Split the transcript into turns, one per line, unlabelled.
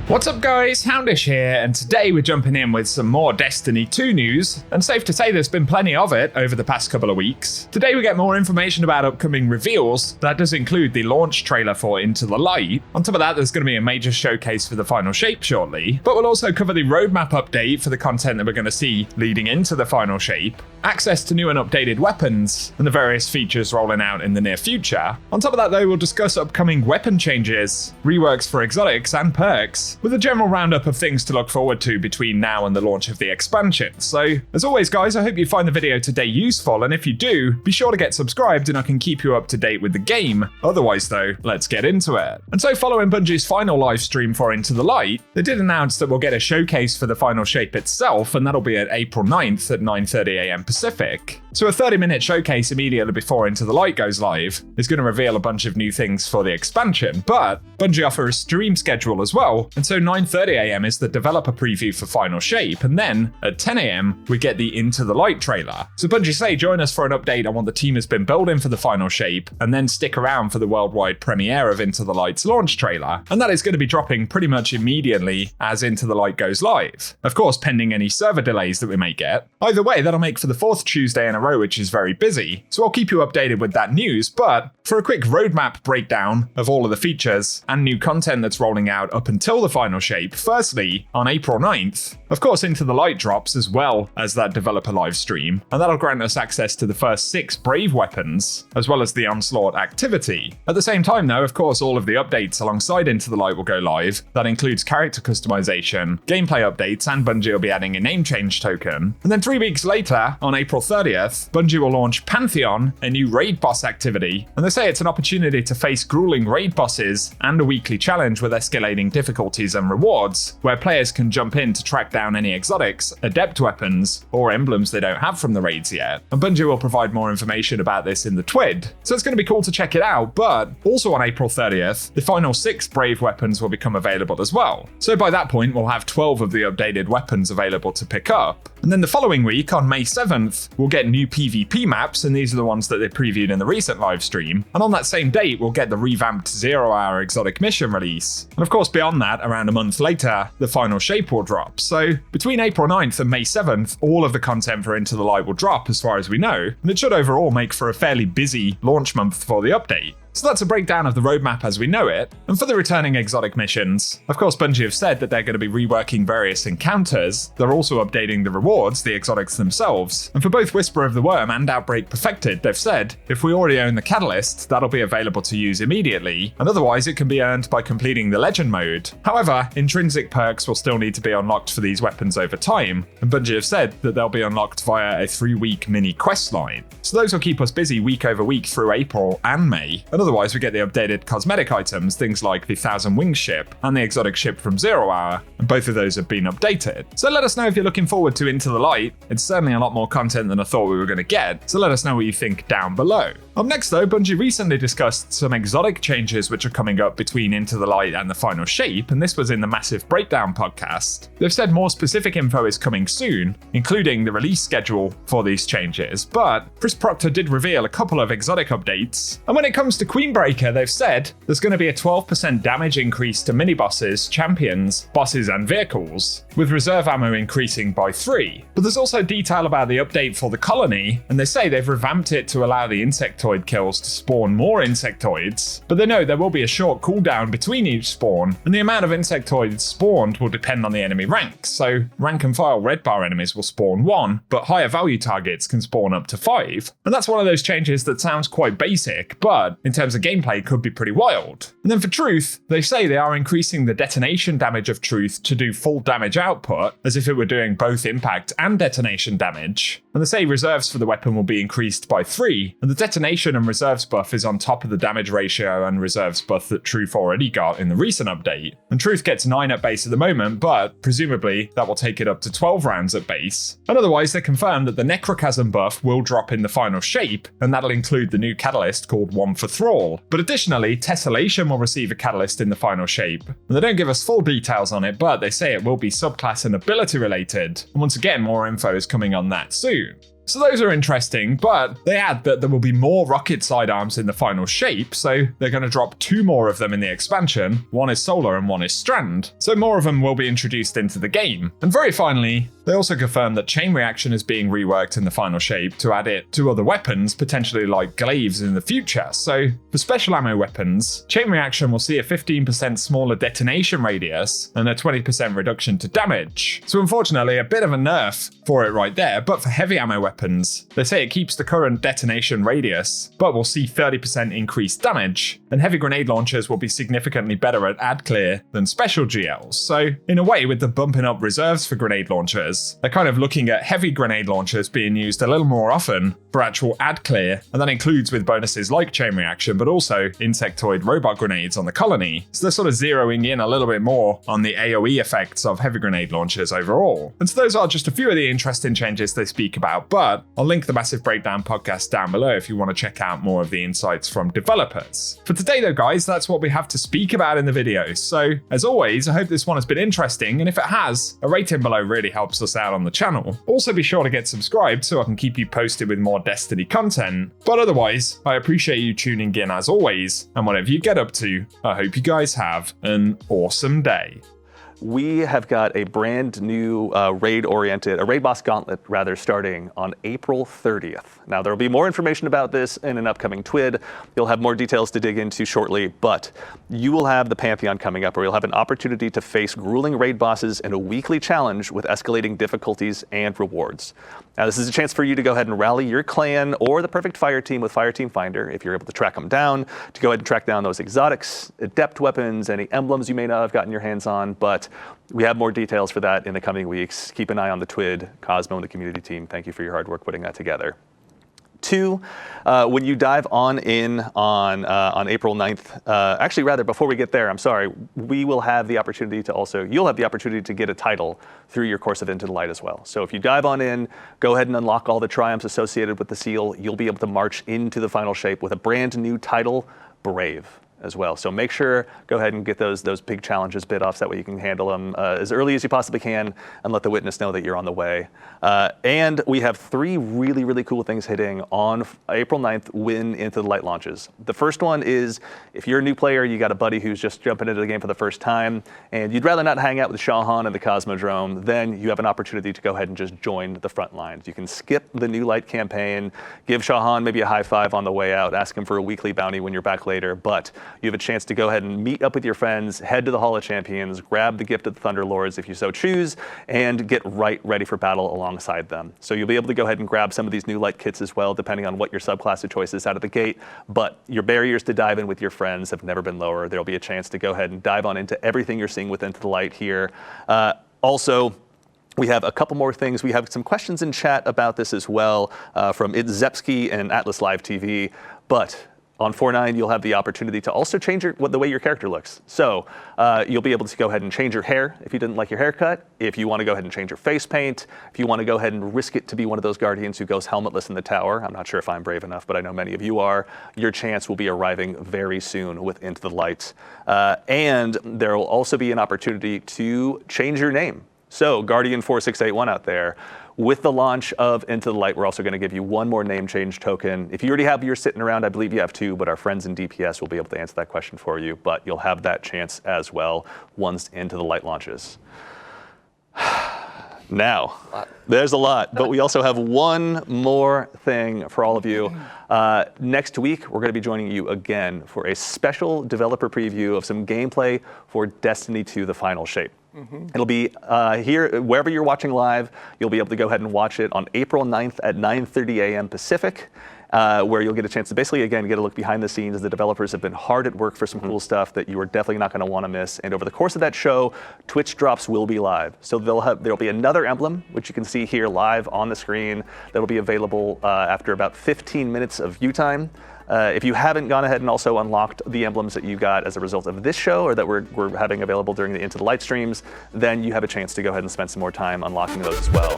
What's up guys, Houndish here, and today we're jumping in with some more Destiny 2 news, and safe to say there's been plenty of it over the past couple of weeks. Today we get more information about upcoming reveals. That does include the launch trailer for Into the Light. On top of that, there's going to be a major showcase for the final shape shortly, but we'll also cover the roadmap update for the content that we're going to see leading into the final shape, access to new and updated weapons, and the various features rolling out in the near future. On top of that though, we'll discuss upcoming weapon changes, reworks for exotics and perks, with a general roundup of things to look forward to between now and the launch of the expansion. So, as always guys, I hope you find the video today useful, and if you do, be sure to get subscribed and I can keep you up to date with the game. Otherwise though, let's get into it. And so following Bungie's final live stream for Into the Light, they did announce that we'll get a showcase for the final shape itself, and that'll be at April 9th at 9:30 AM Pacific. So a 30-minute showcase immediately before Into the Light goes live is going to reveal a bunch of new things for the expansion, but Bungie offer a stream schedule as well, and so 9:30 AM is the developer preview for Final Shape, and then at 10 AM we get the Into the Light trailer. So Bungie say join us for an update on what the team has been building for the Final Shape, and then stick around for the worldwide premiere of Into the Light's launch trailer, and that is going to be dropping pretty much immediately as Into the Light goes live. Of course, pending any server delays that we may get. Either way, that'll make for the 4th Tuesday in a row, which is very busy, so I'll keep you updated with that news. But for a quick roadmap breakdown of all of the features and new content that's rolling out up until the final shape, firstly, on April 9th, of course Into the Light drops as well as that developer live stream, and that'll grant us access to the first 6 Brave weapons, as well as the Onslaught activity. At the same time though, of course, all of the updates alongside Into the Light will go live. That includes character customization, gameplay updates, and Bungie will be adding a name change token. And then 3 weeks later, on April 30th, Bungie will launch Pantheon, a new raid boss activity, and they say it's an opportunity to face grueling raid bosses and a weekly challenge with escalating difficulties and rewards, where players can jump in to track down any exotics, adept weapons, or emblems they don't have from the raids yet. And Bungie will provide more information about this in the TWID, so it's going to be cool to check it out. But also on April 30th, the final 6 Brave weapons will become available as well. So by that point, we'll have 12 of the updated weapons available to pick up. And then the following week, on May 7th, we'll get new PvP maps, and these are the ones that they previewed in the recent live stream. And on that same date, we'll get the revamped 0-hour exotic mission release. And of course, beyond that, around a month later, the final shape will drop. So between April 9th and May 7th, all of the content for Into the Light will drop as far as we know, and it should overall make for a fairly busy launch month for the update. So that's a breakdown of the roadmap as we know it. And for the returning exotic missions, of course Bungie have said that they're going to be reworking various encounters. They're also updating the rewards, the exotics themselves. And for both Whisper of the Worm and Outbreak Perfected, they've said if we already own the catalyst, that'll be available to use immediately, and otherwise it can be earned by completing the legend mode. However, intrinsic perks will still need to be unlocked for these weapons over time, and Bungie have said that they'll be unlocked via a 3-week mini quest line. So those will keep us busy week over week through April and May. Otherwise, we get the updated cosmetic items, things like the 1,000 Wings ship and the exotic ship from 0-hour, and both of those have been updated. So let us know if you're looking forward to Into the Light. It's certainly a lot more content than I thought we were going to get, so let us know what you think down below. Up next though, Bungie recently discussed some exotic changes which are coming up between Into the Light and the final shape, and this was in the Massive Breakdown podcast. They've said more specific info is coming soon, including the release schedule for these changes, but Chris Proctor did reveal a couple of exotic updates. And when it comes to Queenbreaker, they've said there's going to be a 12% damage increase to mini-bosses, champions, bosses and vehicles, with reserve ammo increasing by 3. But there's also detail about the update for the colony, and they say they've revamped it to allow the insectoid kills to spawn more insectoids, but they know there will be a short cooldown between each spawn, and the amount of insectoids spawned will depend on the enemy ranks. So rank and file red bar enemies will spawn 1, but higher value targets can spawn up to 5. And that's one of those changes that sounds quite basic, but in terms of gameplay could be pretty wild. And then for Truth, they say they are increasing the detonation damage of Truth to do full damage output, as if it were doing both impact and detonation damage. And they say reserves for the weapon will be increased by 3, and the detonation and reserves buff is on top of the damage ratio and reserves buff that Truth already got in the recent update. And Truth gets 9 at base at the moment, but presumably that will take it up to 12 rounds at base. And otherwise, they confirmed that the Necrochasm buff will drop in the final shape, and that'll include the new catalyst called One for Thrall. But additionally, Tessellation will receive a catalyst in the final shape. And they don't give us full details on it, but they say it will be subclass and ability related. And once again, more info is coming on that soon. So those are interesting, but they add that there will be more rocket sidearms in the final shape, so they're going to drop 2 more of them in the expansion. One is Solar and one is Strand, so more of them will be introduced into the game. And very finally, they also confirmed that Chain Reaction is being reworked in the final shape to add it to other weapons, potentially like glaives in the future. So for special ammo weapons, Chain Reaction will see a 15% smaller detonation radius and a 20% reduction to damage. So unfortunately, a bit of a nerf for it right there, but for heavy ammo weapons, they say it keeps the current detonation radius, but will see 30% increased damage, and heavy grenade launchers will be significantly better at ad clear than special GLs. So in a way, with the bumping up reserves for grenade launchers, they're kind of looking at heavy grenade launchers being used a little more often for actual ad clear, and that includes with bonuses like Chain Reaction, but also insectoid robot grenades on the colony. So they're sort of zeroing in a little bit more on the AoE effects of heavy grenade launchers overall. And so those are just a few of the interesting changes they speak about, but I'll link the Massive Breakdown podcast down below if you want to check out more of the insights from developers. For today though guys, that's what we have to speak about in the video. So as always, I hope this one has been interesting, and if it has, a rating below really helps us out on the channel. Also be sure to get subscribed so I can keep you posted with more Destiny content. But otherwise, I appreciate you tuning in as always, and whatever you get up to, I hope you guys have an awesome day.
We have got a brand new raid boss gauntlet rather, starting on April 30th. Now there will be more information about this in an upcoming TWID. You'll have more details to dig into shortly, but you will have the Pantheon coming up where you'll have an opportunity to face grueling raid bosses in a weekly challenge with escalating difficulties and rewards. Now this is a chance for you to go ahead and rally your clan or the perfect fire team with Fireteam Finder, if you're able to track them down, to go ahead and track down those exotics, adept weapons, any emblems you may not have gotten your hands on, but we have more details for that in the coming weeks. Keep an eye on the TWID, Cosmo and the community team. Thank you for your hard work putting that together. 2, when you dive on in on April 9th, actually rather before we get there, I'm sorry, we will have the opportunity to also, you'll have the opportunity to get a title through your course of Into the Light as well. So if you dive on in, go ahead and unlock all the triumphs associated with the seal, you'll be able to march into the final shape with a brand new title, Brave, as well. So make sure, go ahead and get those big challenges bit off, so that way you can handle them as early as you possibly can and let the witness know that you're on the way. And we have 3 really, really cool things hitting on April 9th when Into the Light launches. The first one is, if you're a new player, you got a buddy who's just jumping into the game for the first time, and you'd rather not hang out with Shahan and the Cosmodrome, then you have an opportunity to go ahead and just join the front lines. You can skip the New Light campaign, give Shahan maybe a high five on the way out, ask him for a weekly bounty when you're back later, but you have a chance to go ahead and meet up with your friends, head to the Hall of Champions, grab the Gift of the Thunderlords if you so choose, and get ready for battle alongside them. So you'll be able to go ahead and grab some of these New Light kits as well, depending on what your subclass of choice is out of the gate, but your barriers to dive in with your friends have never been lower. There'll be a chance to go ahead and dive on into everything you're seeing with Into the Light here. Also, we have a couple more things. We have some questions in chat about this as well from It's Zepsky and Atlas Live TV, but on 4.9, you'll have the opportunity to also change the way your character looks. So you'll be able to go ahead and change your hair if you didn't like your haircut, if you want to go ahead and change your face paint, if you want to go ahead and risk it to be one of those guardians who goes helmetless in the tower. I'm not sure if I'm brave enough, but I know many of you are. Your chance will be arriving very soon with Into the Light. And there will also be an opportunity to change your name. So Guardian 4681 out there, with the launch of Into the Light, we're also going to give you 1 more name change token. If you already have yours sitting around, I believe you have 2, but our friends in DPS will be able to answer that question for you. But you'll have that chance as well once Into the Light launches. Now, there's a lot, but we also have 1 more thing for all of you. Next week, we're going to be joining you again for a special developer preview of some gameplay for Destiny 2: The Final Shape. It'll be here, wherever you're watching live, you'll be able to go ahead and watch it on April 9th at 9:30 a.m. Pacific. Where you'll get a chance to basically, again, get a look behind the scenes as the developers have been hard at work for some cool stuff that you are definitely not going to want to miss. And over the course of that show, Twitch drops will be live. So there'll be another emblem, which you can see here live on the screen, that'll be available after about 15 minutes of view time. If you haven't gone ahead and also unlocked the emblems that you got as a result of this show, or that we're having available during the Into the Light streams, then you have a chance to go ahead and spend some more time unlocking those as well.